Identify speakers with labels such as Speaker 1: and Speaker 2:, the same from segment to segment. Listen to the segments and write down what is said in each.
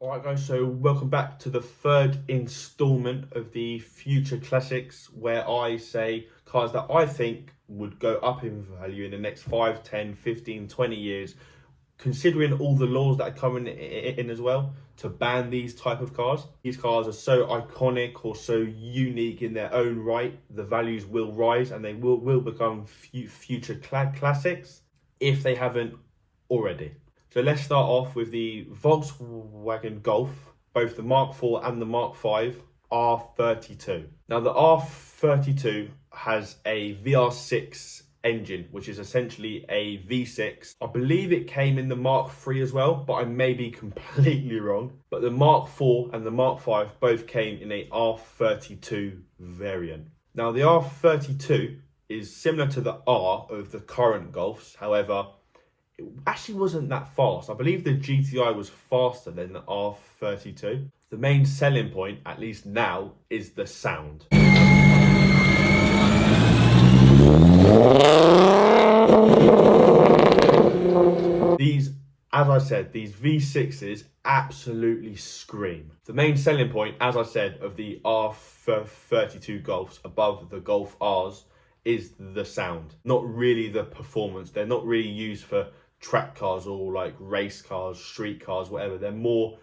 Speaker 1: Alright guys, so welcome back to the third installment of the Future Classics, where I say cars that I think would go up in value in the next 5, 10, 15, 20 years, considering all the laws that are coming in as well to ban these type of cars. These cars are so iconic or so unique in their own right, the values will rise and they will become future classics if they haven't already. So let's start off with the Volkswagen Golf, both the Mark IV and the Mark V R32. Now the R32 has a VR6 engine, which is essentially a V6. I believe it came in the Mark III as well, but I may be completely wrong. But the Mark IV and the Mark V both came in a R32 variant. Now the R32 is similar to the R of the current Golfs, however, it actually wasn't that fast. I believe the GTI was faster than the R32. The main selling point, at least now, is the sound. These, as I said, these V6s absolutely scream. The main selling point, as I said, of the R32 Golfs above the Golf Rs is the sound, not really the performance. They're not really used for track cars or like race cars, street cars, whatever. They're more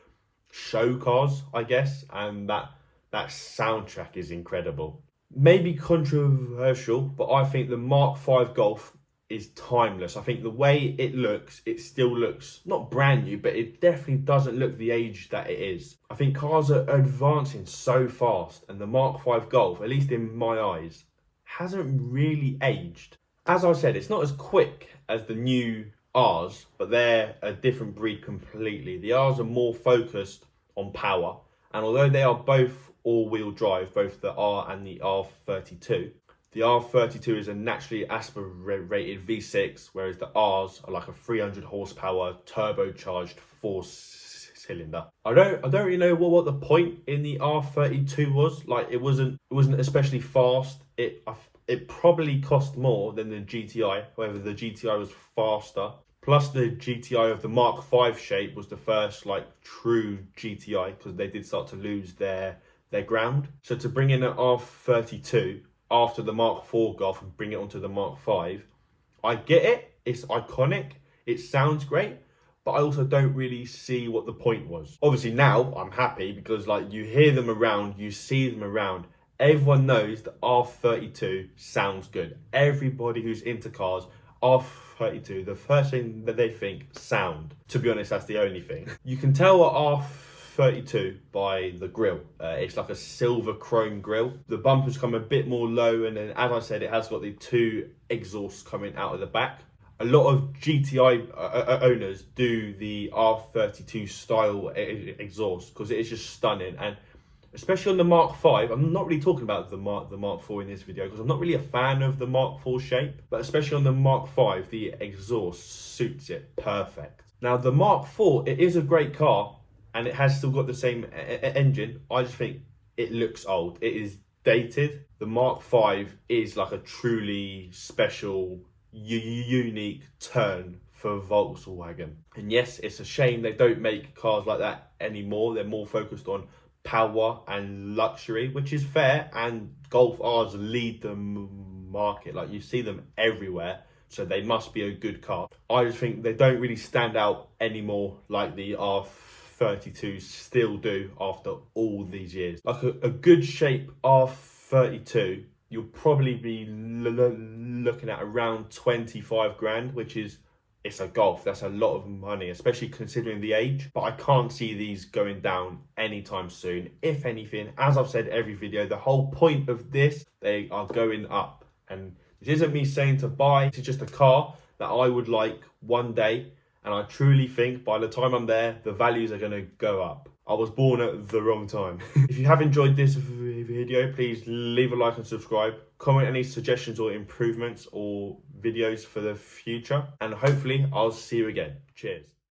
Speaker 1: show cars, I guess, and that soundtrack is incredible. Maybe controversial, but I think the Mark V Golf is timeless. I think the way it looks, it still looks not brand new, but it definitely doesn't look the age that it is. I think cars are advancing so fast, and the Mark V Golf, at least in my eyes, hasn't really aged. As I said, it's not as quick as the new Rs, but they're a different breed completely. The Rs are more focused on power, and although they are both all-wheel drive, both the R and the R32, the R32 is a naturally aspirated V6, whereas the Rs are like a 300 horsepower turbocharged four-cylinder. I don't really know what the point in the R32 was. Like it wasn't especially fast. It probably cost more than the GTI, however the GTI was faster. Plus the GTI of the Mark V shape was the first like true GTI, because they did start to lose their ground. So to bring in an R32 after the Mark IV Golf and bring it onto the Mark V, I get it, it's iconic, it sounds great, but I also don't really see what the point was. Obviously now I'm happy because like you hear them around, you see them around. Everyone knows the R32 sounds good. Everybody who's into cars, R32, the first thing that they think, sound. To be honest, that's the only thing. You can tell a R32 by the grille. It's like a silver chrome grille. The bumpers come a bit more low, and then as I said, it has got the two exhausts coming out of the back. A lot of GTI owners do the R32 style exhaust because it is just stunning, and especially on the Mark V. I'm not really talking about the Mark IV in this video because I'm not really a fan of the Mark IV shape, but especially on the Mark V, the exhaust suits it perfect. Now the Mark IV, it is a great car and it has still got the same engine. I just think it looks old. It is dated. The Mark V is like a truly special, unique turn for Volkswagen. And yes, it's a shame they don't make cars like that anymore. They're more focused on power and luxury, which is fair, and Golf Rs lead the market. Like you see them everywhere, so they must be a good car. I just think they don't really stand out anymore like the R32 still do after all these years. Like a good shape R32, you'll probably be looking at around 25 grand, which is, it's a Golf. That's a lot of money, especially considering the age. But I can't see these going down anytime soon. If anything, as I've said every video, the whole point of this, they are going up. And this isn't me saying to buy. It's just a car that I would like one day. And I truly think by the time I'm there, the values are going to go up. I was born at the wrong time. If you have enjoyed this video, please leave a like and subscribe. Comment any suggestions or improvements or videos for the future. And hopefully I'll see you again. Cheers.